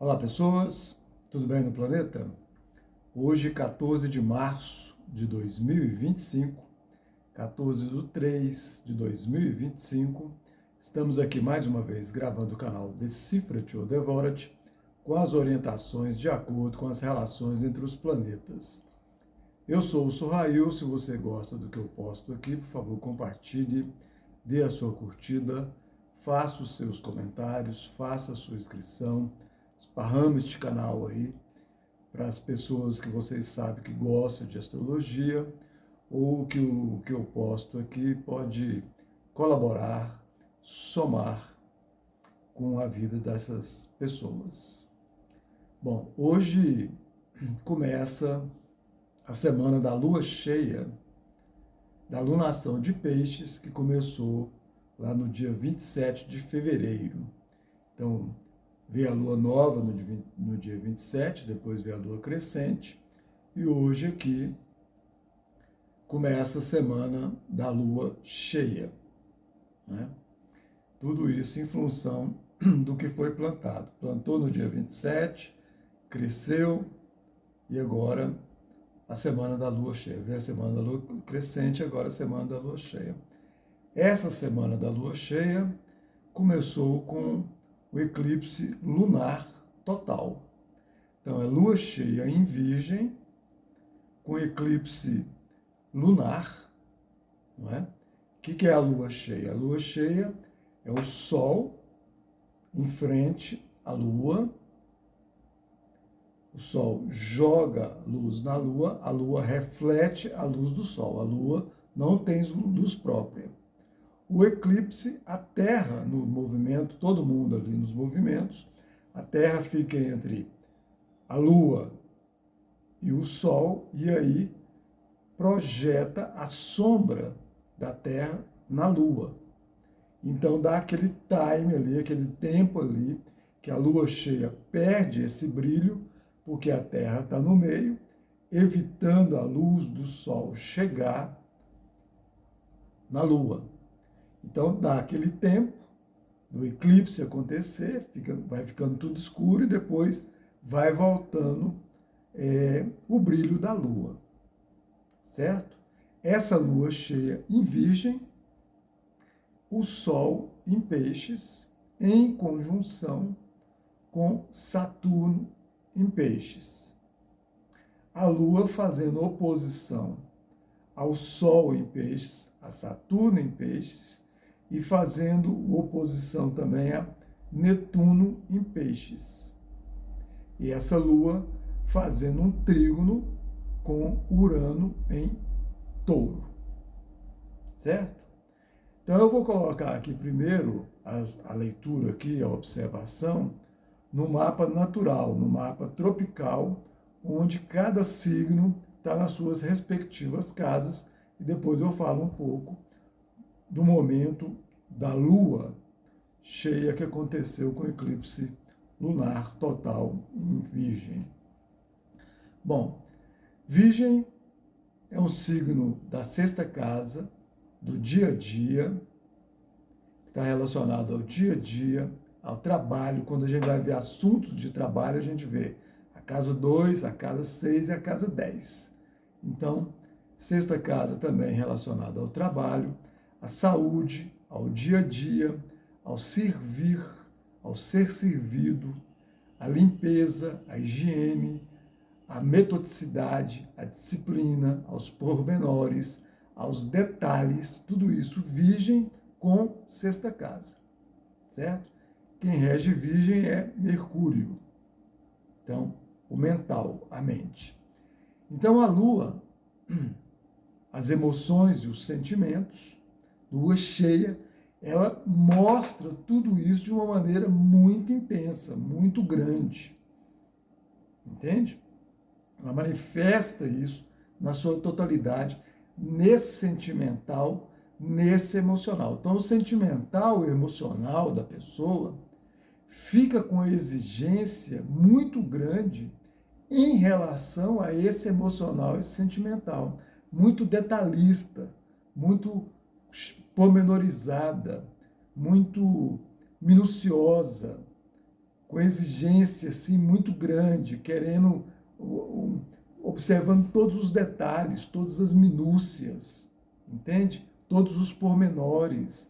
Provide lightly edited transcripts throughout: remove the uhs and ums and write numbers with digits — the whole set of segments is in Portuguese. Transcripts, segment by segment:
Olá pessoas, tudo bem no planeta? Hoje, 14 de março de 2025, 14/3/2025, estamos aqui mais uma vez gravando o canal Decifra-te ou Devora-te com as orientações de acordo com as relações entre os planetas. Eu sou o Sorrail, se você gosta do que eu posto aqui, por favor compartilhe, dê a sua curtida, faça os seus comentários, faça a sua inscrição, esparrame este canal aí para as pessoas que vocês sabem que gostam de astrologia ou que o que eu posto aqui pode colaborar, somar com a vida dessas pessoas. Bom, hoje começa a semana da lua cheia, da lunação de Peixes, que começou lá no dia 27 de fevereiro. Então, veio a lua nova no dia 27, depois veio a lua crescente, e hoje aqui começa a semana da lua cheia, né? Tudo isso em função do que foi plantado. Plantou no dia 27, cresceu, e agora a semana da lua cheia. Veio a semana da lua crescente, agora a semana da lua cheia. Essa semana da lua cheia começou com o eclipse lunar total. Então, é lua cheia em Virgem, com eclipse lunar, não é? O que é a lua cheia? A lua cheia é o Sol em frente à Lua. O Sol joga luz na Lua, a Lua reflete a luz do Sol. A Lua não tem luz própria. O eclipse, a Terra no movimento, todo mundo ali nos movimentos, a Terra fica entre a Lua e o Sol, e aí projeta a sombra da Terra na Lua. Então dá aquele time ali, aquele tempo ali, que a Lua cheia perde esse brilho, porque a Terra está no meio, evitando a luz do Sol chegar na Lua. Então dá aquele tempo do eclipse acontecer, vai ficando tudo escuro e depois vai voltando o brilho da Lua, certo? Essa Lua cheia em Virgem, o Sol em Peixes, em conjunção com Saturno em Peixes. A Lua fazendo oposição ao Sol em Peixes, a Saturno em Peixes, e fazendo oposição também a Netuno em Peixes. E essa Lua fazendo um trígono com Urano em Touro. Certo? Então eu vou colocar aqui primeiro a leitura aqui, a observação, no mapa natural, no mapa tropical, onde cada signo está nas suas respectivas casas, e depois eu falo um pouco do momento da lua cheia que aconteceu com o eclipse lunar total em Virgem. Bom, Virgem é um signo da sexta casa, do dia a dia, que está relacionado ao dia a dia, ao trabalho. Quando a gente vai ver assuntos de trabalho, a gente vê a casa 2, a casa 6 e a casa 10. Então, sexta casa também relacionada ao trabalho, à saúde, ao dia a dia, ao servir, ao ser servido, à limpeza, à higiene, à metodicidade, à disciplina, aos pormenores, aos detalhes, tudo isso Virgem com sexta casa, certo? Quem rege Virgem é Mercúrio. Então, o mental, a mente. Então, a Lua, as emoções e os sentimentos, lua cheia, ela mostra tudo isso de uma maneira muito intensa, muito grande. Entende? Ela manifesta isso na sua totalidade, nesse sentimental, nesse emocional. Então, o sentimental e emocional da pessoa fica com a exigência muito grande em relação a esse emocional e sentimental, muito detalhista, muito pormenorizada, muito minuciosa, com exigência assim, muito grande, querendo, observando todos os detalhes, todas as minúcias, entende? Todos os pormenores.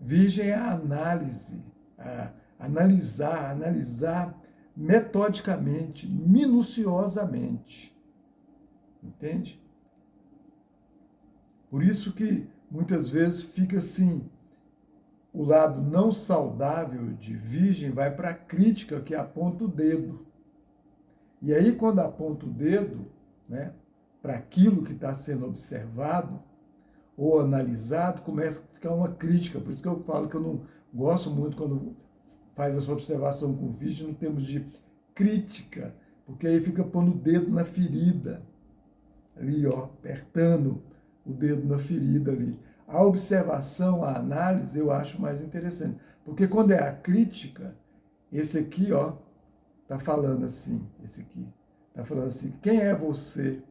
Virgem é a análise, a analisar metodicamente, minuciosamente, entende? Por isso que muitas vezes fica assim, o lado não saudável de Virgem vai para a crítica, que aponta o dedo. E aí, quando aponta o dedo, né, para aquilo que está sendo observado ou analisado, começa a ficar uma crítica. Por isso que eu falo que eu não gosto muito quando faz essa observação com Virgem no termos de crítica, porque aí fica pondo o dedo na ferida, ali, ó, apertando o dedo na ferida ali. A observação, a análise, eu acho mais interessante. Porque quando é a crítica, esse aqui, ó, tá falando assim, esse aqui, tá falando assim, quem é você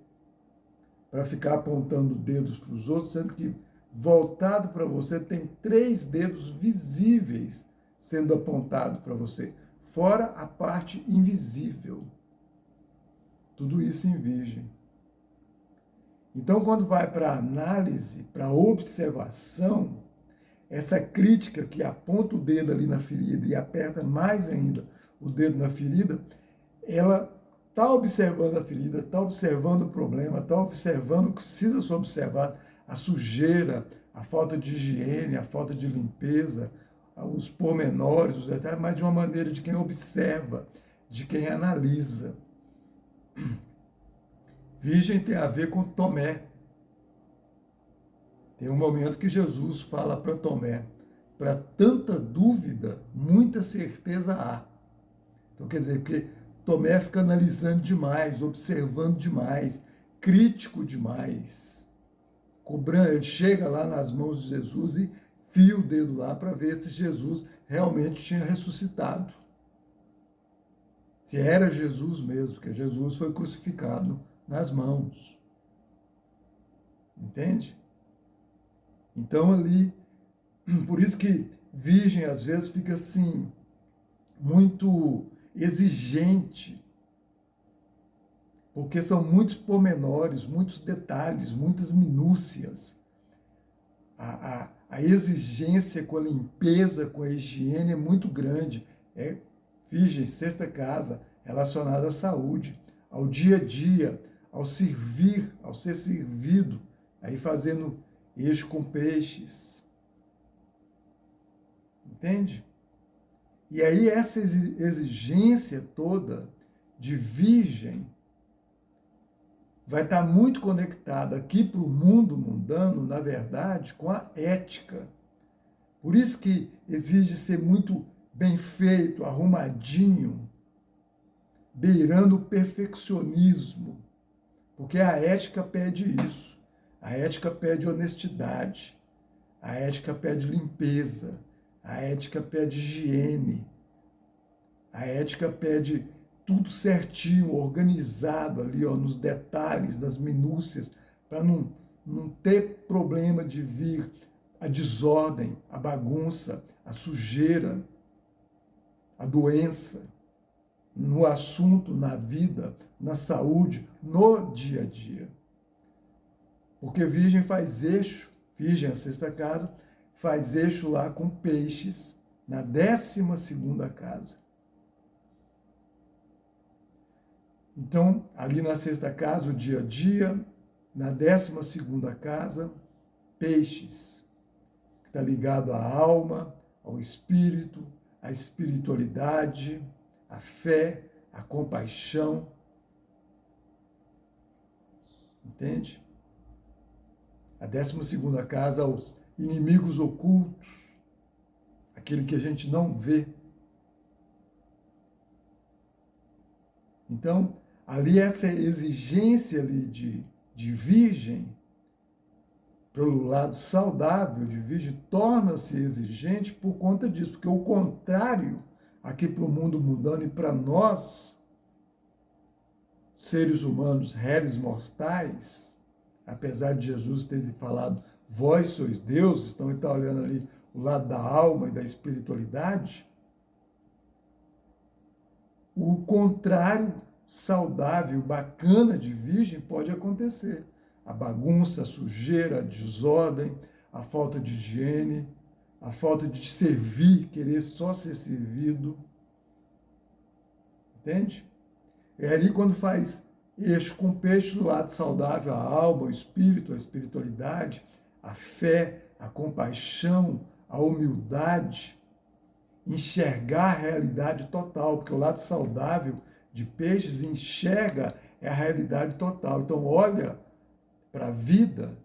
para ficar apontando dedos para os outros, sendo que voltado para você tem 3 dedos visíveis sendo apontado para você, fora a parte invisível. Tudo isso em Virgem. Então, quando vai para a análise, para a observação, essa crítica que aponta o dedo ali na ferida e aperta mais ainda o dedo na ferida, ela está observando a ferida, está observando o problema, está observando o que precisa ser observado, a sujeira, a falta de higiene, a falta de limpeza, os pormenores, os detalhes, mas de uma maneira de quem observa, de quem analisa. Virgem tem a ver com Tomé. Tem um momento que Jesus fala para Tomé, para tanta dúvida, muita certeza há. Então, quer dizer, porque Tomé fica analisando demais, observando demais, crítico demais. Cobrando, ele chega lá nas mãos de Jesus e fia o dedo lá para ver se Jesus realmente tinha ressuscitado. Se era Jesus mesmo, porque Jesus foi crucificado nas mãos. Entende? Então ali, por isso que Virgem às vezes fica assim, muito exigente, porque são muitos pormenores, muitos detalhes, muitas minúcias. A exigência com a limpeza, com a higiene é muito grande. É Virgem, sexta casa, relacionada à saúde, ao dia a dia, ao servir, ao ser servido, aí fazendo eixo com peixes. Entende? E aí essa exigência toda de Virgem vai estar muito conectada aqui para o mundo mundano, na verdade, com a ética. Por isso que exige ser muito bem feito, arrumadinho, beirando o perfeccionismo, porque a ética pede isso. A ética pede honestidade, a ética pede limpeza, a ética pede higiene, a ética pede tudo certinho, organizado ali, ó, nos detalhes, nas minúcias, para não ter problema de vir a desordem, a bagunça, a sujeira, a doença no assunto, na vida, na saúde, no dia a dia. Porque Virgem faz eixo, Virgem, a sexta casa, faz eixo lá com peixes, na 12ª casa. Então, ali na sexta casa, o dia a dia, na 12ª casa, peixes, que está ligado à alma, ao espírito, à espiritualidade, à fé, à compaixão. Entende? A 12ª casa, aos inimigos ocultos, aquele que a gente não vê. Então, ali essa exigência ali de Virgem, pelo lado saudável de Virgem, torna-se exigente por conta disso, porque o contrário, aqui para o mundo mundano e para nós, seres humanos, réis mortais, apesar de Jesus ter falado, vós sois deuses, então ele está olhando ali o lado da alma e da espiritualidade, o contrário saudável, bacana de Virgem pode acontecer. A bagunça, a sujeira, a desordem, a falta de higiene, a falta de servir, querer só ser servido. Entende? É ali quando faz eixo com peixe do lado saudável, a alma, o espírito, a espiritualidade, a fé, a compaixão, a humildade, enxergar a realidade total, porque o lado saudável de peixes enxerga a realidade total. Então olha para a vida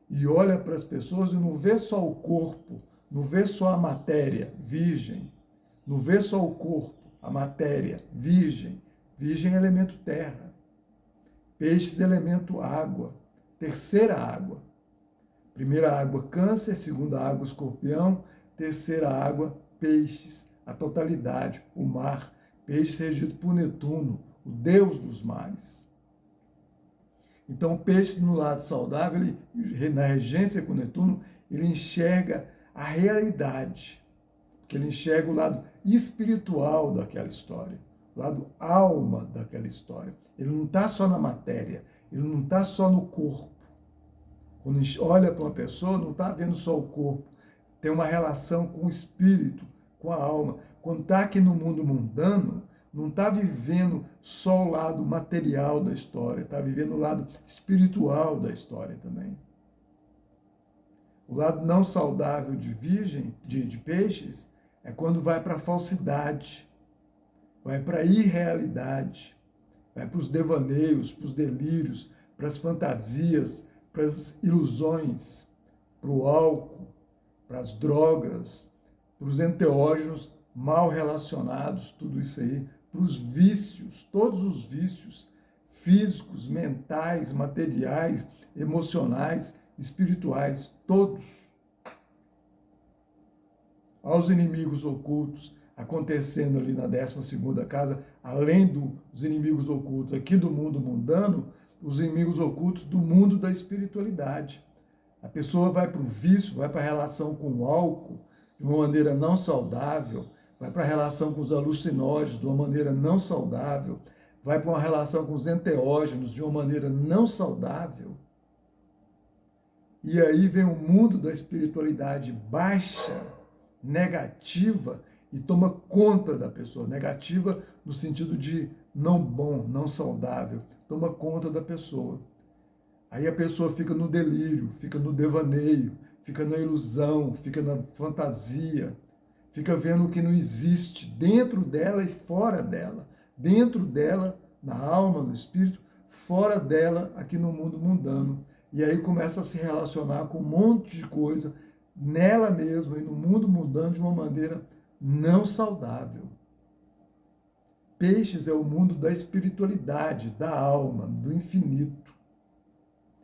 e olha para as pessoas e não vê só o corpo, não vê só a matéria, virgem, não vê só o corpo, a matéria, virgem. Virgem é elemento terra. Peixes, elemento água. Terceira água. Primeira água, câncer. Segunda água, escorpião. Terceira água, peixes. A totalidade, o mar. Peixes regido por Netuno, o deus dos mares. Então, o peixe no lado saudável, ele, na regência com Netuno, ele enxerga a realidade. Porque ele enxerga o lado espiritual daquela história. O lado alma daquela história. Ele não está só na matéria, ele não está só no corpo. Quando a gente olha para uma pessoa, não está vendo só o corpo, tem uma relação com o espírito, com a alma. Quando está aqui no mundo mundano, não está vivendo só o lado material da história, está vivendo o lado espiritual da história também. O lado não saudável de virgem, de peixes, é quando vai para a falsidade, vai para a irrealidade, vai para os devaneios, para os delírios, para as fantasias, para as ilusões, para o álcool, para as drogas, para os enteógenos mal relacionados, tudo isso aí, para os vícios, todos os vícios físicos, mentais, materiais, emocionais, espirituais, todos. Aos inimigos ocultos acontecendo ali na 12ª casa, além dos inimigos ocultos aqui do mundo mundano, os inimigos ocultos do mundo da espiritualidade. A pessoa vai para o vício, vai para a relação com o álcool de uma maneira não saudável, vai para a relação com os alucinógenos de uma maneira não saudável, vai para uma relação com os enteógenos de uma maneira não saudável. E aí vem o mundo da espiritualidade baixa, negativa, e toma conta da pessoa. Negativa no sentido de não bom, não saudável. Toma conta da pessoa. Aí a pessoa fica no delírio, fica no devaneio, fica na ilusão, fica na fantasia, fica vendo o que não existe dentro dela e fora dela. Dentro dela, na alma, no espírito, fora dela, aqui no mundo mundano. E aí começa a se relacionar com um monte de coisa nela mesma e no mundo mundano de uma maneira não saudável. Peixes é o mundo da espiritualidade, da alma, do infinito.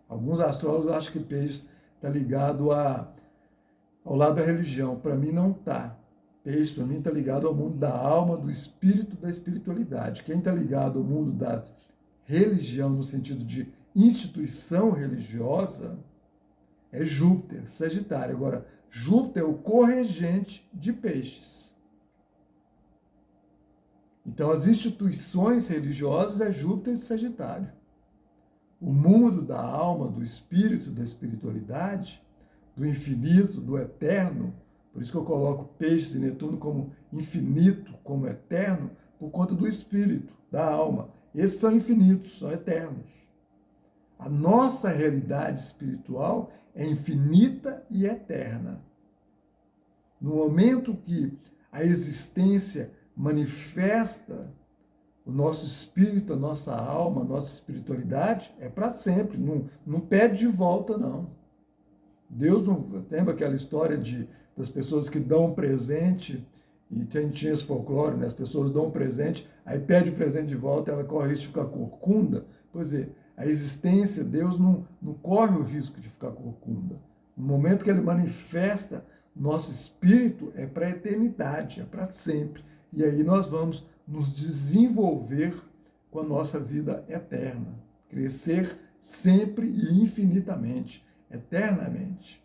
Alguns astrólogos acham que peixes está ligado ao lado da religião. Para mim não está. Peixe, para mim, está ligado ao mundo da alma, do espírito, da espiritualidade. Quem está ligado ao mundo da religião, no sentido de instituição religiosa, é Júpiter, Sagitário. Agora, Júpiter é o corregente de peixes. Então, as instituições religiosas é Júpiter e Sagitário. O mundo da alma, do espírito, da espiritualidade, do infinito, do eterno, por isso que eu coloco Peixes e Netuno como infinito, como eterno, por conta do espírito, da alma. Esses são infinitos, são eternos. A nossa realidade espiritual é infinita e eterna. No momento que a existência manifesta o nosso espírito, a nossa alma, a nossa espiritualidade, é para sempre, não pede de volta, não. Deus não... Lembra aquela história das pessoas que dão um presente, e tinha esse folclore, né? As pessoas dão um presente, aí pede o presente de volta, ela corre o risco de ficar corcunda? Pois é, a existência, Deus não corre o risco de ficar corcunda. No momento que ele manifesta nosso espírito, é para a eternidade, é para sempre. E aí nós vamos nos desenvolver com a nossa vida eterna. Crescer sempre e infinitamente, eternamente.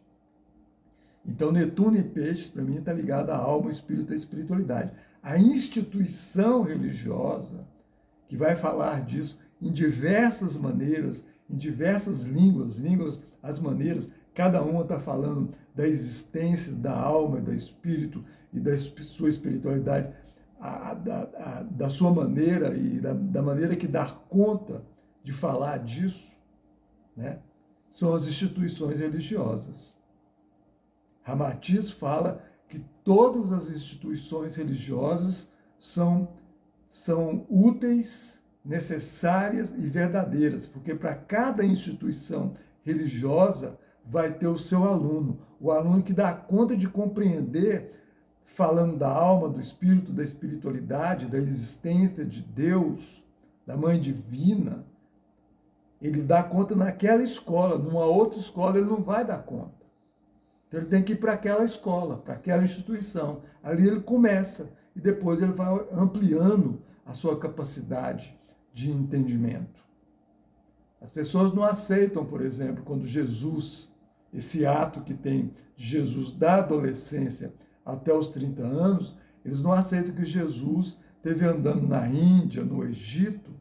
Então, Netuno e Peixes, para mim, está ligado à alma, ao espírito e à espiritualidade. a instituição religiosa, que vai falar disso em diversas maneiras, em diversas línguas, as maneiras, cada uma está falando da existência da alma, do espírito e da sua espiritualidade, da sua maneira e da maneira que dá conta de falar disso, né? São as instituições religiosas. Ramatiz fala que todas as instituições religiosas são úteis, necessárias e verdadeiras, porque para cada instituição religiosa vai ter o seu aluno, o aluno que dá conta de compreender, falando da alma, do espírito, da espiritualidade, da existência de Deus, da Mãe Divina. Ele dá conta naquela escola, numa outra escola ele não vai dar conta. Então ele tem que ir para aquela escola, para aquela instituição. Ali ele começa e depois ele vai ampliando a sua capacidade de entendimento. As pessoas não aceitam, por exemplo, quando Jesus, esse ato que tem de Jesus da adolescência até os 30 anos, eles não aceitam que Jesus esteve andando na Índia, no Egito,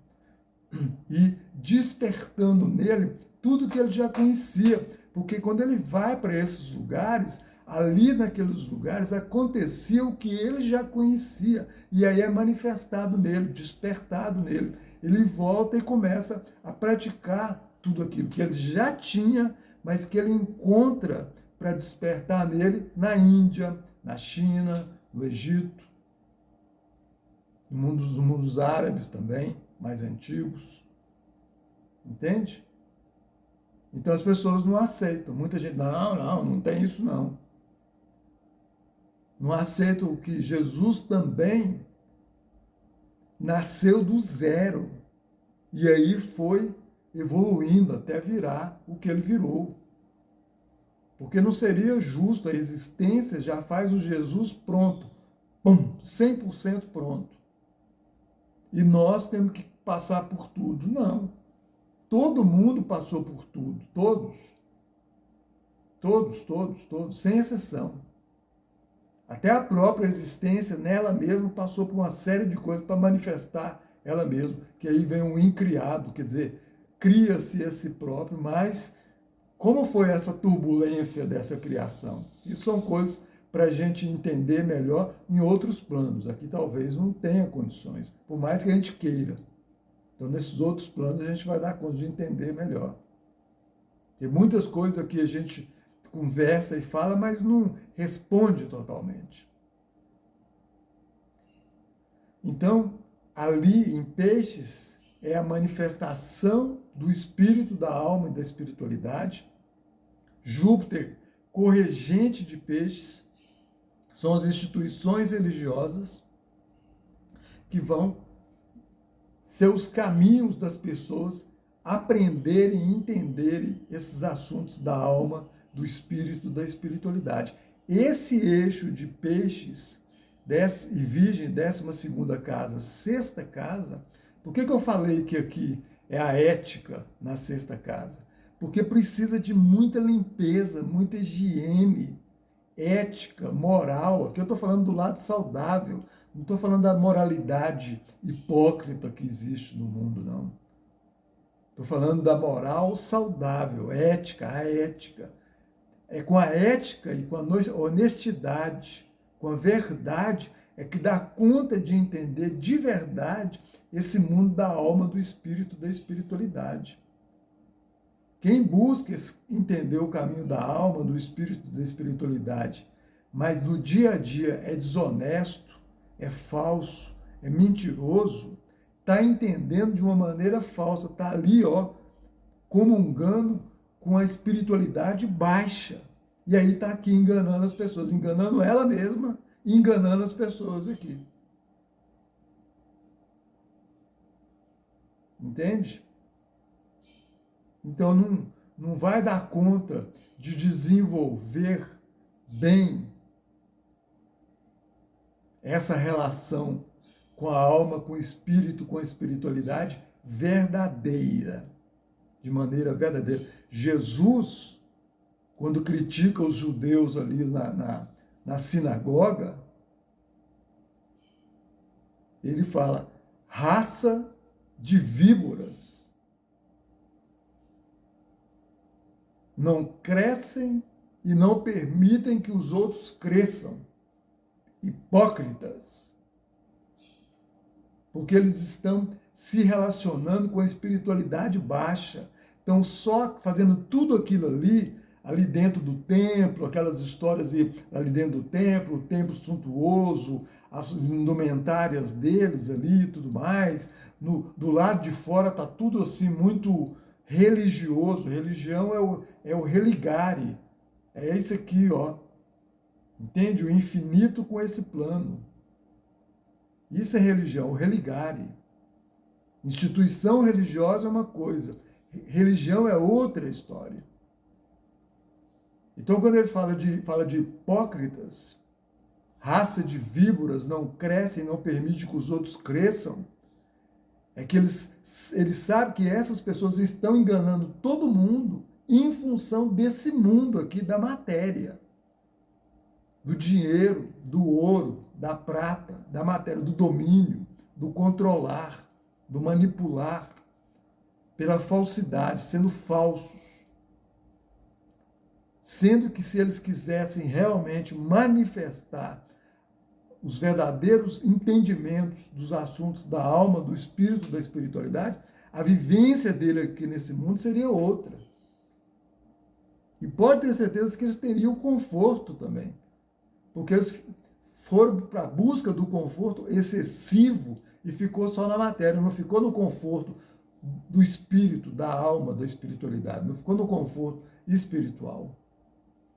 e despertando nele tudo que ele já conhecia. Porque quando ele vai para esses lugares, ali naqueles lugares acontecia o que ele já conhecia. E aí é manifestado nele, despertado nele. Ele volta e começa a praticar tudo aquilo que ele já tinha, mas que ele encontra para despertar nele na Índia, na China, no Egito, nos mundos árabes também, mais antigos. Entende? Então as pessoas não aceitam. Muita gente, não tem isso não. Não aceitam que Jesus também nasceu do zero. E aí foi evoluindo até virar o que ele virou. Porque não seria justo, a existência já faz o Jesus pronto. 100% pronto. E nós temos que passar por tudo. Não. Todo mundo passou por tudo. Todos, sem exceção. Até a própria existência nela mesma passou por uma série de coisas para manifestar ela mesma. Que aí vem um incriado, quer dizer, cria-se a si próprio, mas como foi essa turbulência dessa criação? Isso são coisas para a gente entender melhor em outros planos. Aqui talvez não tenha condições, por mais que a gente queira. Então, nesses outros planos, a gente vai dar conta de entender melhor. Tem muitas coisas aqui a gente conversa e fala, mas não responde totalmente. Então, ali em Peixes, é a manifestação do espírito, da alma e da espiritualidade. Júpiter, corregente de Peixes, são as instituições religiosas que vão ser os caminhos das pessoas aprenderem e entenderem esses assuntos da alma, do espírito, da espiritualidade. Esse eixo de Peixes e Virgem, 12ª casa, 6ª casa, por que eu falei que aqui é a ética na 6ª casa? Porque precisa de muita limpeza, muita higiene, ética, moral. Aqui eu estou falando do lado saudável, não estou falando da moralidade hipócrita que existe no mundo, não. Estou falando da moral saudável, ética, a ética. É com a ética e com a honestidade, com a verdade, é que dá conta de entender de verdade esse mundo da alma, do espírito, da espiritualidade. Quem busca entender o caminho da alma, do espírito, da espiritualidade, mas no dia a dia é desonesto, é falso, é mentiroso, está entendendo de uma maneira falsa, está ali, comungando com a espiritualidade baixa. E aí está aqui enganando as pessoas, enganando ela mesma e enganando as pessoas aqui. Entende? Então não vai dar conta de desenvolver bem essa relação com a alma, com o espírito, com a espiritualidade verdadeira, de maneira verdadeira. Jesus, quando critica os judeus ali na sinagoga, Ele fala, raça de víboras. Não crescem e não permitem que os outros cresçam. Hipócritas. Porque eles estão se relacionando com a espiritualidade baixa. Estão só fazendo tudo aquilo ali dentro do templo, aquelas histórias ali dentro do templo, o templo suntuoso, as indumentárias deles ali e tudo mais. Do lado de fora está tudo assim muito religioso. Religião é o religare. É esse aqui, ó. Entende? O infinito com esse plano. Isso é religião, o religare. Instituição religiosa é uma coisa, religião é outra história. Então, quando ele fala de hipócritas, raça de víboras, não crescem, não permite que os outros cresçam, é que eles sabem que essas pessoas estão enganando todo mundo em função desse mundo aqui da matéria, do dinheiro, do ouro, da prata, da matéria, do domínio, do controlar, do manipular, pela falsidade, sendo falsos. Sendo que se eles quisessem realmente manifestar os verdadeiros entendimentos dos assuntos da alma, do espírito, da espiritualidade, a vivência dele aqui nesse mundo seria outra. E pode ter certeza que eles teriam conforto também. Porque eles foram para a busca do conforto excessivo e ficou só na matéria, não ficou no conforto do espírito, da alma, da espiritualidade, não ficou no conforto espiritual.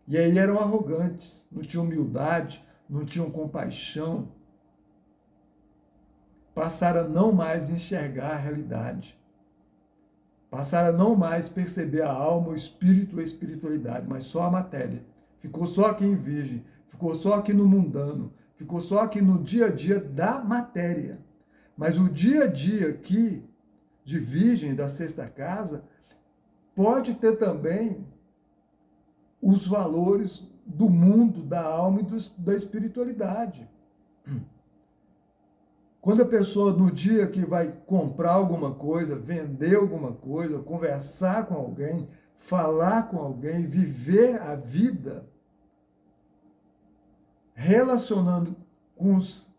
E aí eram arrogantes, não tinham humildade, não tinham compaixão, passaram a não mais enxergar a realidade, passaram a não mais perceber a alma, o espírito e a espiritualidade, mas só a matéria. Ficou só aqui em virgem, ficou só aqui no mundano, ficou só aqui no dia a dia da matéria. Mas o dia a dia aqui, de virgem, da sexta casa, pode ter também os valores do mundo, da alma e da espiritualidade. Quando a pessoa, no dia que vai comprar alguma coisa, vender alguma coisa, conversar com alguém, falar com alguém, viver a vida, relacionando com os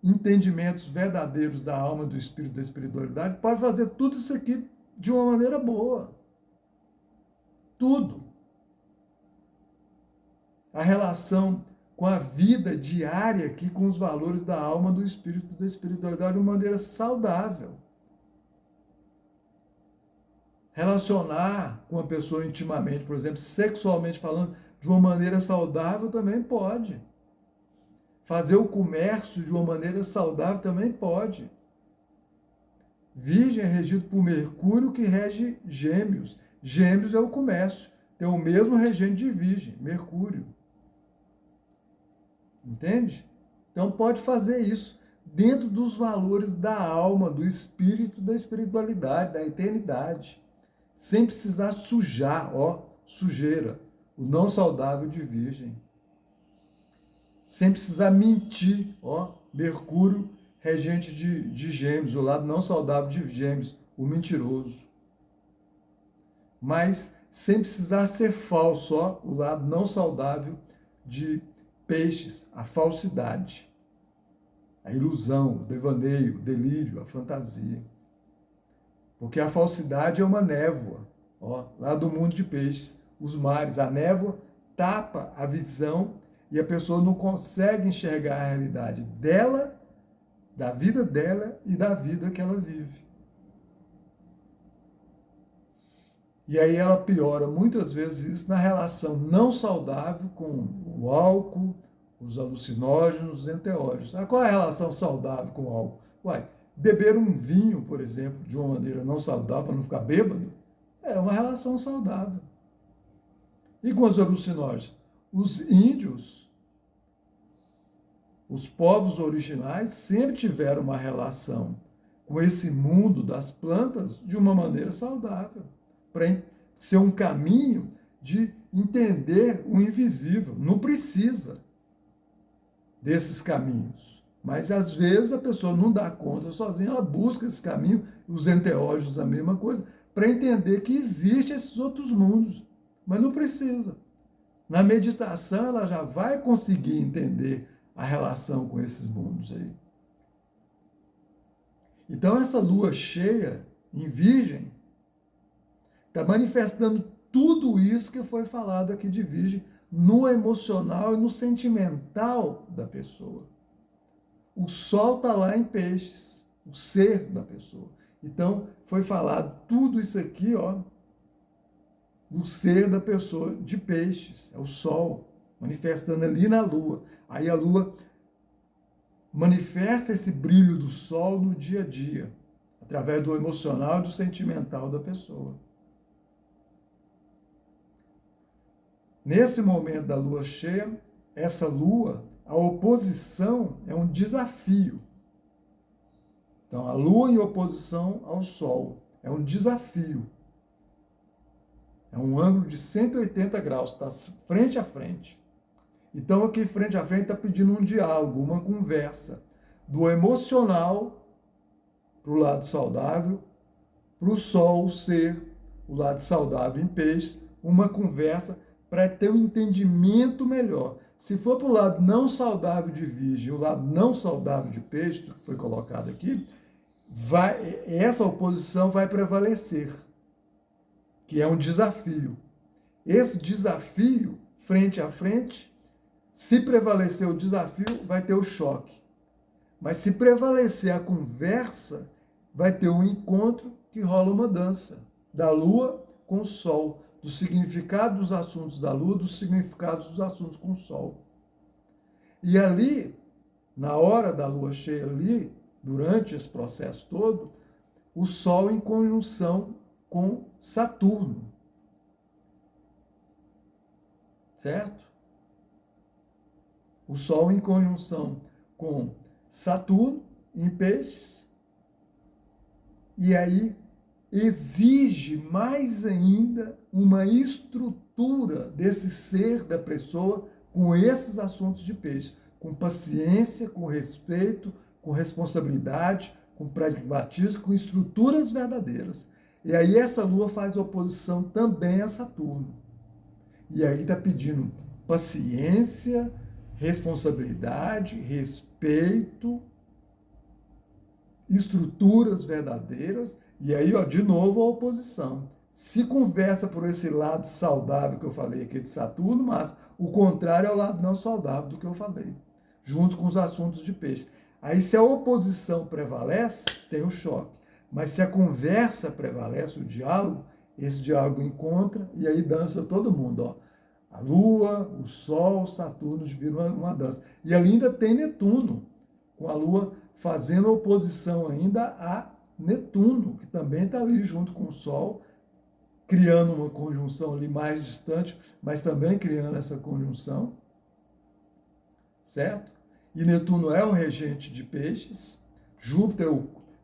entendimentos verdadeiros da alma, do espírito, da espiritualidade, pode fazer tudo isso aqui de uma maneira boa. Tudo. A relação com a vida diária aqui, com os valores da alma, do espírito, da espiritualidade de uma maneira saudável. Relacionar com a pessoa intimamente, por exemplo, sexualmente falando, de uma maneira saudável também pode. Fazer o comércio de uma maneira saudável também pode. Virgem é regido por Mercúrio, que rege Gêmeos. Gêmeos é o comércio. Tem o mesmo regente de Virgem, Mercúrio. Entende? Então pode fazer isso dentro dos valores da alma, do espírito, da espiritualidade, da eternidade. Sem precisar sujar, ó, sujeira, o não saudável de Virgem. Sem precisar mentir, ó, Mercúrio, regente de Gêmeos, o lado não saudável de Gêmeos, o mentiroso. Mas sem precisar ser falso, ó, o lado não saudável de Peixes, a falsidade, a ilusão, o devaneio, o delírio, a fantasia. Porque a falsidade é uma névoa, ó, lá do mundo de Peixes, os mares, a névoa tapa a visão e a pessoa não consegue enxergar a realidade dela, da vida dela e da vida que ela vive. E aí ela piora muitas vezes isso na relação não saudável com o álcool, os alucinógenos, os enteógenos. Qual é a relação saudável com o álcool? Uai, beber um vinho, por exemplo, de uma maneira não saudável, para não ficar bêbado, é uma relação saudável. E com os alucinógenos? Os índios, os povos originais, sempre tiveram uma relação com esse mundo das plantas de uma maneira saudável, para ser um caminho de entender o invisível. Não precisa desses caminhos. Mas às vezes a pessoa não dá conta sozinha, ela busca esse caminho, os enteógenos a mesma coisa, para entender que existem esses outros mundos, mas não precisa. Na meditação ela já vai conseguir entender a relação com esses mundos aí. Então essa lua cheia em Virgem está manifestando tudo isso que foi falado aqui de Virgem no emocional e no sentimental da pessoa. O Sol está lá em Peixes, o ser da pessoa. Então, foi falado tudo isso aqui, ó, do ser da pessoa de Peixes, é o Sol, manifestando ali na Lua. Aí a Lua manifesta esse brilho do Sol no dia a dia, através do emocional e do sentimental da pessoa. Nesse momento da Lua cheia, essa Lua, a oposição é um desafio. Então, a Lua em oposição ao Sol é um desafio. É um ângulo de 180 graus, está frente a frente. Então, aqui frente a frente está pedindo um diálogo, uma conversa, do emocional para o lado saudável, para o Sol, o ser, o lado saudável em Peixes, uma conversa para ter um entendimento melhor. Se for para o lado não saudável de Virgem, o lado não saudável de Peixe, que foi colocado aqui, essa oposição vai prevalecer, que é um desafio. Esse desafio, frente a frente, se prevalecer o desafio, vai ter o choque. Mas se prevalecer a conversa, vai ter um encontro que rola uma dança da Lua com o Sol, do significado dos assuntos da Lua, dos significados dos assuntos com o Sol. E ali, na hora da Lua cheia ali, durante esse processo todo, o Sol em conjunção com Saturno. Certo? O Sol em conjunção com Saturno em Peixes. E aí exige mais ainda uma estrutura desse ser da pessoa com esses assuntos de Peixe, com paciência, com respeito, com responsabilidade, com pragmatismo, com estruturas verdadeiras. E aí essa Lua faz oposição também a Saturno. E aí está pedindo paciência, responsabilidade, respeito, estruturas verdadeiras. E aí, ó, de novo, a oposição. Se conversa por esse lado saudável que eu falei aqui de Saturno, mas o contrário é o lado não saudável do que eu falei, junto com os assuntos de Peixe. Aí, se a oposição prevalece, tem o choque. Mas se a conversa prevalece, o diálogo, esse diálogo encontra e aí dança todo mundo, ó. A Lua, o Sol, Saturno viram uma dança. E ali ainda tem Netuno, com a Lua fazendo oposição ainda a Netuno, que também está ali junto com o Sol, criando uma conjunção ali mais distante, mas também criando essa conjunção, certo? E Netuno é o regente de Peixes, Júpiter,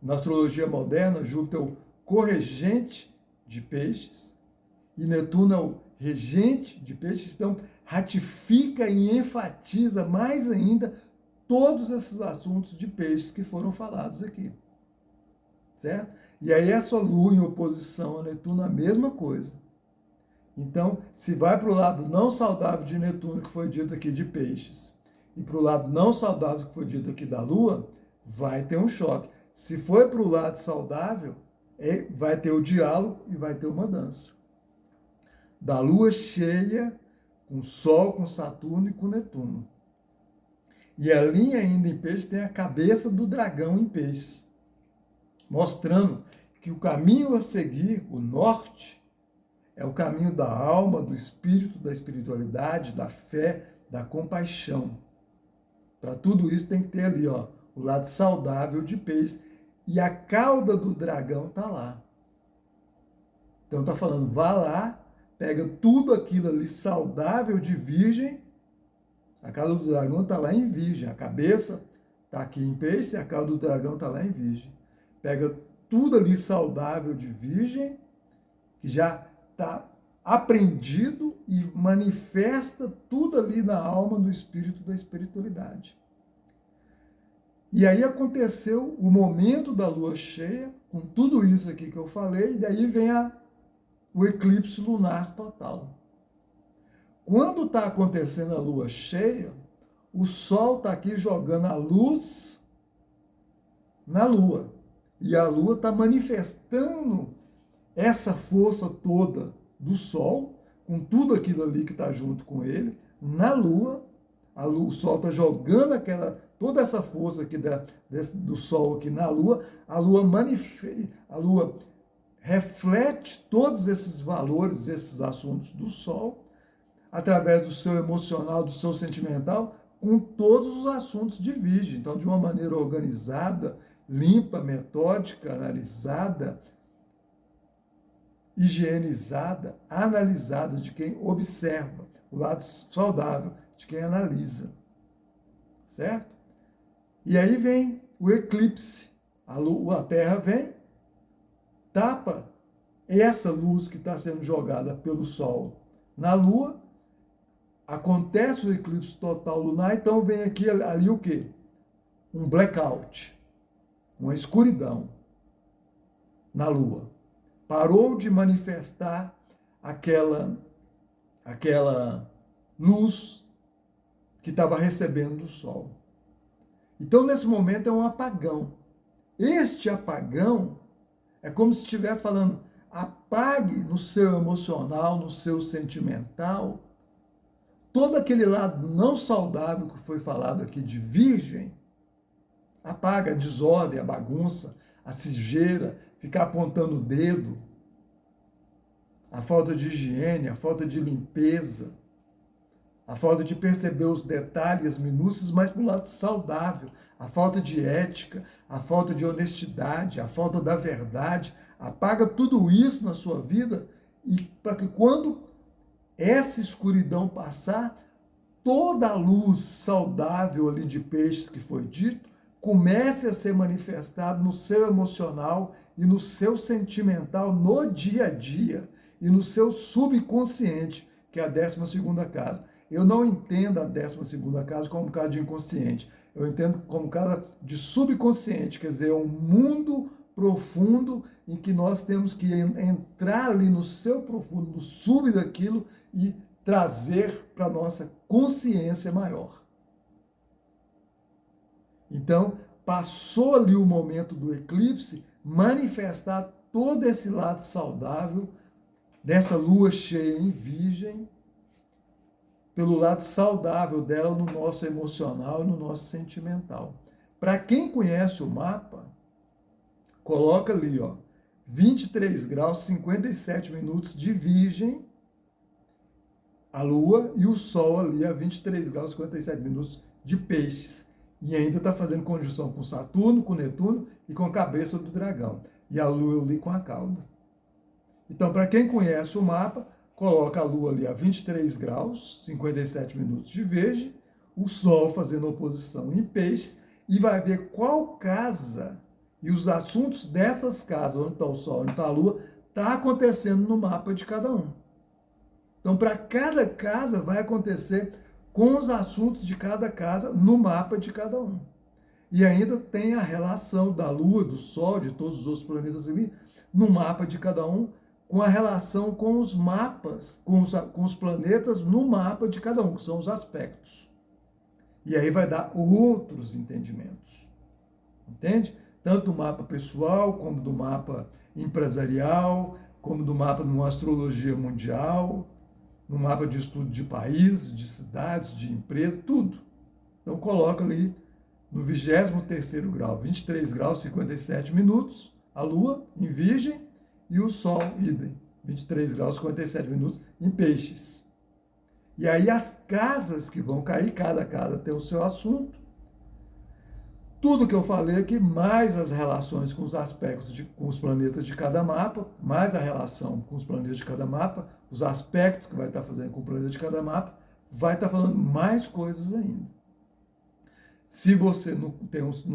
na astrologia moderna, Júpiter é o corregente de Peixes, e Netuno é o regente de Peixes, então ratifica e enfatiza mais ainda todos esses assuntos de Peixes que foram falados aqui. Certo? E aí essa Lua em oposição a Netuno, a mesma coisa. Então, se vai para o lado não saudável de Netuno, que foi dito aqui de Peixes, e para o lado não saudável que foi dito aqui da Lua, vai ter um choque. Se for para o lado saudável, vai ter o diálogo e vai ter uma dança. Da Lua cheia, com Sol, com Saturno e com Netuno. E ali ainda em Peixes tem a cabeça do dragão em Peixes, mostrando que o caminho a seguir, o norte, é o caminho da alma, do espírito, da espiritualidade, da fé, da compaixão. Para tudo isso tem que ter ali, ó, o lado saudável de Peixes. E a cauda do dragão está lá. Então está falando, vá lá, pega tudo aquilo ali saudável de Virgem. A cauda do dragão está lá em Virgem. A cabeça está aqui em Peixes e a cauda do dragão está lá em Virgem. Pega tudo ali saudável de Virgem, que já está aprendido e manifesta tudo ali na alma, no espírito da espiritualidade. E aí aconteceu o momento da lua cheia, com tudo isso aqui que eu falei, e daí vem o eclipse lunar total. Quando está acontecendo a lua cheia, o Sol está aqui jogando a luz na Lua. E a Lua está manifestando essa força toda do Sol, com tudo aquilo ali que está junto com ele, na Lua. O Sol está jogando toda essa força aqui do Sol aqui na Lua. A Lua reflete todos esses valores, esses assuntos do Sol, através do seu emocional, do seu sentimental, com todos os assuntos de Virgem. Então, de uma maneira organizada, limpa, metódica, analisada, higienizada, analisada de quem observa, o lado saudável de quem analisa, certo? E aí vem o eclipse, a Terra vem, tapa essa luz que está sendo jogada pelo Sol na Lua, acontece o eclipse total lunar, então vem aqui ali o quê? Um blackout, uma escuridão na Lua. Parou de manifestar aquela luz que estava recebendo do Sol. Então, nesse momento, é um apagão. Este apagão é como se estivesse falando, apague no seu emocional, no seu sentimental, todo aquele lado não saudável que foi falado aqui de Virgem, apaga a desordem, a bagunça, a sujeira, ficar apontando o dedo, a falta de higiene, a falta de limpeza, a falta de perceber os detalhes, as minúcias, mas para o lado saudável, a falta de ética, a falta de honestidade, a falta da verdade, apaga tudo isso na sua vida e para que quando essa escuridão passar, toda a luz saudável ali de peixes que foi dito, comece a ser manifestado no seu emocional e no seu sentimental no dia a dia e no seu subconsciente, que é a 12ª casa. Eu não entendo a 12ª casa como casa de inconsciente. Eu entendo como casa de subconsciente, quer dizer, é um mundo profundo em que nós temos que entrar ali no seu profundo, no sub daquilo e trazer para a nossa consciência maior. Então, passou ali o momento do eclipse, manifestar todo esse lado saudável dessa lua cheia em Virgem, pelo lado saudável dela no nosso emocional e no nosso sentimental. Para quem conhece o mapa, coloca ali, ó, 23 graus, 57 minutos de Virgem, a Lua, e o Sol ali a 23 graus, 57 minutos de Peixes. E ainda está fazendo conjunção com Saturno, com Netuno e com a cabeça do dragão. E a Lua ali com a cauda. Então, para quem conhece o mapa, coloca a Lua ali a 23 graus, 57 minutos de Virgem, o Sol fazendo oposição em Peixes, e vai ver qual casa e os assuntos dessas casas, onde está o Sol, onde está a Lua, está acontecendo no mapa de cada um. Então, para cada casa vai acontecer com os assuntos de cada casa no mapa de cada um. E ainda tem a relação da Lua, do Sol, de todos os outros planetas ali, no mapa de cada um, com a relação com os mapas, com os planetas no mapa de cada um, que são os aspectos. E aí vai dar outros entendimentos. Entende? Tanto do mapa pessoal, como do mapa empresarial, como do mapa numa astrologia mundial, no mapa de estudo de países, de cidades, de empresas, tudo. Então coloca ali no 23º grau, 23 graus, 57 minutos, a Lua em Virgem e o Sol, idem, 23 graus, 57 minutos em Peixes. E aí as casas que vão cair, cada casa tem o seu assunto. Tudo que eu falei aqui, mais as relações com os aspectos, com os planetas de cada mapa, mais a relação com os planetas de cada mapa, os aspectos que vai estar fazendo com o planeta de cada mapa, vai estar falando mais coisas ainda. Se você não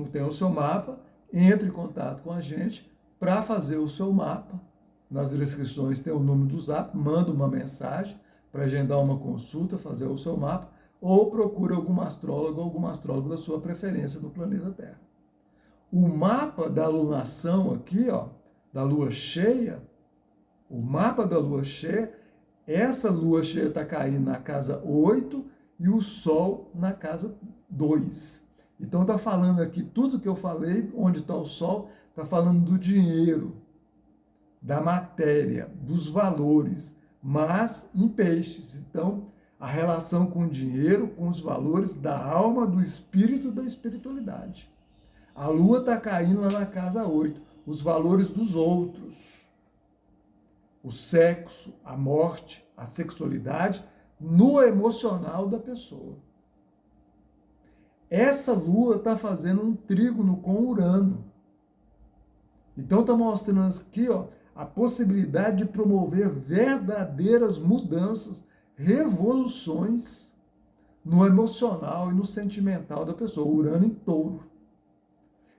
tem o seu mapa, entre em contato com a gente para fazer o seu mapa. Nas descrições tem o número do Zap, manda uma mensagem para agendar uma consulta, fazer o seu mapa, ou procura algum astrólogo ou algum astrólogo da sua preferência no planeta Terra. O mapa da lunação aqui, ó, da lua cheia, o mapa da lua cheia, essa lua cheia está caindo na casa 8 e o Sol na casa 2. Então está falando aqui, tudo que eu falei, onde está o Sol, está falando do dinheiro, da matéria, dos valores, mas em peixes. Então, a relação com o dinheiro, com os valores da alma, do espírito, da espiritualidade. A lua está caindo lá na casa 8, os valores dos outros. O sexo, a morte, a sexualidade, no emocional da pessoa. Essa lua está fazendo um trígono com Urano. Então está mostrando aqui, ó, a possibilidade de promover verdadeiras mudanças, revoluções no emocional e no sentimental da pessoa. Urano em Touro.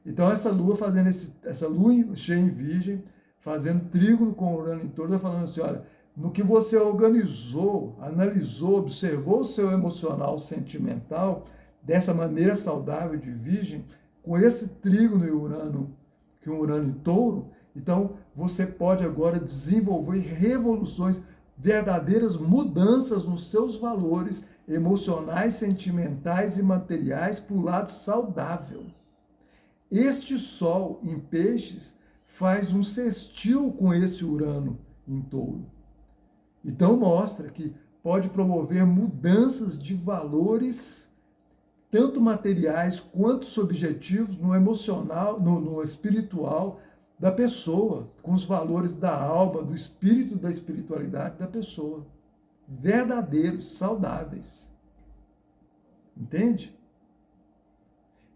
Então essa lua fazendo essa lua cheia em Virgem, fazendo trígono com Urano em Touro, está falando assim, olha, no que você organizou, analisou, observou o seu emocional, sentimental, dessa maneira saudável de Virgem, com esse trígono e Urano, que um Urano em Touro, então você pode agora desenvolver revoluções, verdadeiras mudanças nos seus valores emocionais, sentimentais e materiais para o lado saudável. Este Sol em Peixes faz um sextil com esse Urano em Touro. Então mostra que pode promover mudanças de valores, tanto materiais quanto subjetivos, no emocional, no espiritual da pessoa, com os valores da alma, do espírito, da espiritualidade da pessoa. Verdadeiros, saudáveis. Entende?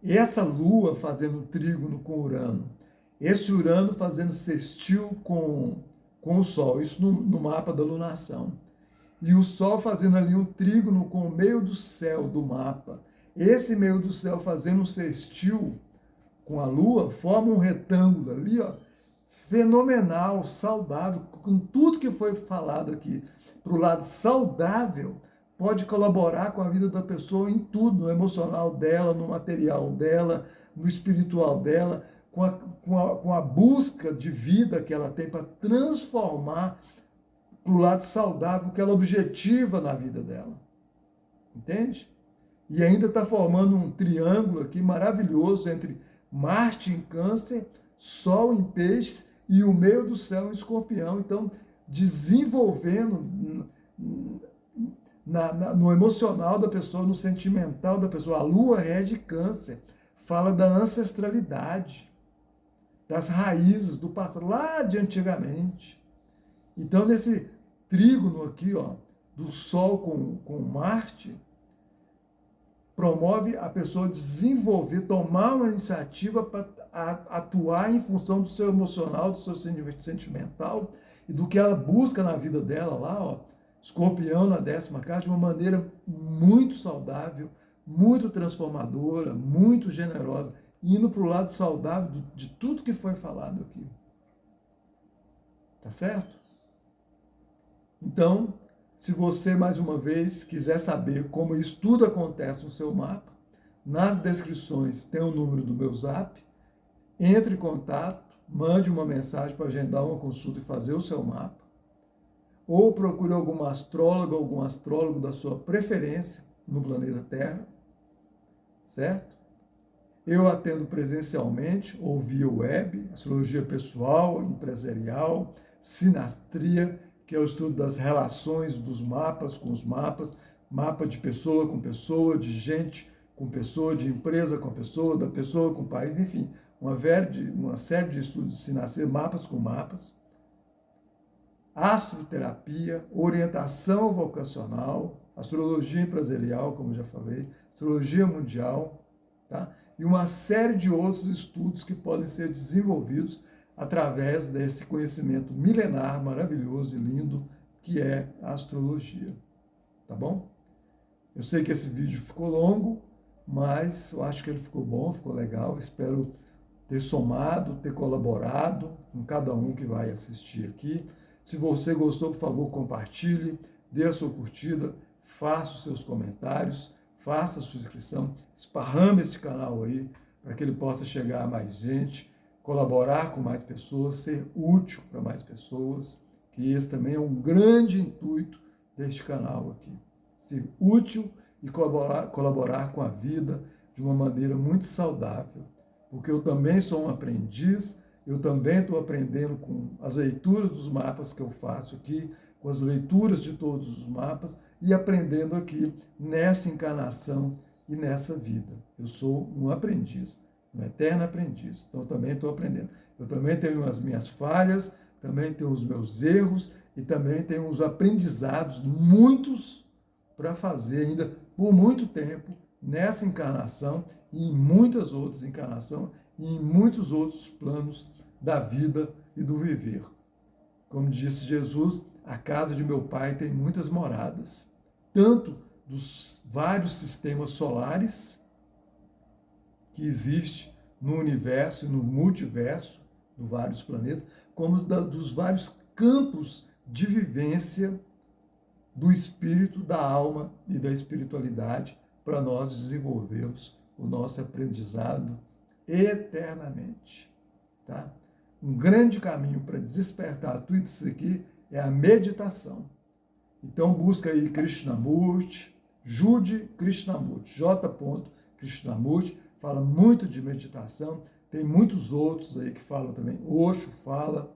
E essa lua fazendo trígono com Urano, esse Urano fazendo sextil com o Sol, isso no mapa da lunação. E o Sol fazendo ali um trígono com o meio do céu do mapa. Esse meio do céu fazendo um sextil com a Lua, forma um retângulo ali, ó, fenomenal, saudável, com tudo que foi falado aqui. Para o lado saudável, pode colaborar com a vida da pessoa em tudo, no emocional dela, no material dela, no espiritual dela, com a busca de vida que ela tem para transformar para o lado saudável que ela objetiva na vida dela. Entende? E ainda está formando um triângulo aqui maravilhoso entre Marte em Câncer, Sol em Peixes e o meio do céu em Escorpião. Então, desenvolvendo no emocional da pessoa, no sentimental da pessoa. A Lua rege Câncer, fala da ancestralidade, das raízes do passado, lá de antigamente. Então, nesse trígono aqui, ó, do Sol com Marte, promove a pessoa desenvolver, tomar uma iniciativa para atuar em função do seu emocional, do seu sentimental e do que ela busca na vida dela lá, ó, Escorpião na 10ª casa, de uma maneira muito saudável, muito transformadora, muito generosa, indo para o lado saudável de tudo que foi falado aqui. Tá certo? Então, se você, mais uma vez, quiser saber como isso tudo acontece no seu mapa, nas descrições tem o número do meu Zap, entre em contato, mande uma mensagem para agendar uma consulta e fazer o seu mapa, ou procure alguma astróloga, algum astrólogo da sua preferência no planeta Terra, certo? Eu atendo presencialmente ou via web, astrologia pessoal, empresarial, sinastria, que é o estudo das relações dos mapas com os mapas, mapa de pessoa com pessoa, de gente com pessoa, de empresa com pessoa, da pessoa com país, enfim, uma série de estudos de sinastria, mapas com mapas. Astroterapia, orientação vocacional, astrologia empresarial, como já falei, astrologia mundial, tá? E uma série de outros estudos que podem ser desenvolvidos através desse conhecimento milenar, maravilhoso e lindo, que é a astrologia. Tá bom? Eu sei que esse vídeo ficou longo, mas eu acho que ele ficou bom, ficou legal. Espero ter somado, ter colaborado com cada um que vai assistir aqui. Se você gostou, por favor, compartilhe, dê a sua curtida, faça os seus comentários, faça a sua inscrição, esparrame este canal aí para que ele possa chegar a mais gente, colaborar com mais pessoas, ser útil para mais pessoas, que esse também é um grande intuito deste canal aqui. Ser útil e colaborar com a vida de uma maneira muito saudável, porque eu também sou um aprendiz, eu também estou aprendendo com as leituras dos mapas que eu faço aqui, com as leituras de todos os mapas e aprendendo aqui nessa encarnação e nessa vida. Eu sou um aprendiz, um eterno aprendiz, então eu também estou aprendendo. Eu também tenho as minhas falhas, também tenho os meus erros e também tenho os aprendizados, muitos, para fazer ainda por muito tempo nessa encarnação e em muitas outras encarnações e em muitos outros planos da vida e do viver. Como disse Jesus, a casa de meu pai tem muitas moradas, tanto dos vários sistemas solares que existe no universo e no multiverso, dos vários planetas, como dos vários campos de vivência do espírito, da alma e da espiritualidade para nós desenvolvermos o nosso aprendizado eternamente. Tá? Um grande caminho para despertar tudo isso aqui é a meditação. Então busca aí Krishnamurti, Jude Krishnamurti, J. Krishnamurti, fala muito de meditação, tem muitos outros aí que falam também, Osho fala,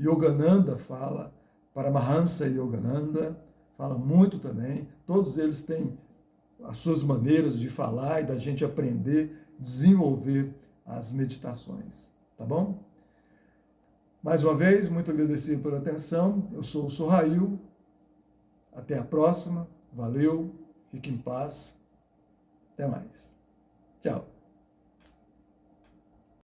Yogananda fala, Paramahansa Yogananda fala muito também, todos eles têm as suas maneiras de falar e da gente aprender, desenvolver as meditações, tá bom? Mais uma vez, muito agradecido pela atenção, eu sou o Sorrail, até a próxima, valeu, fique em paz, até mais, tchau.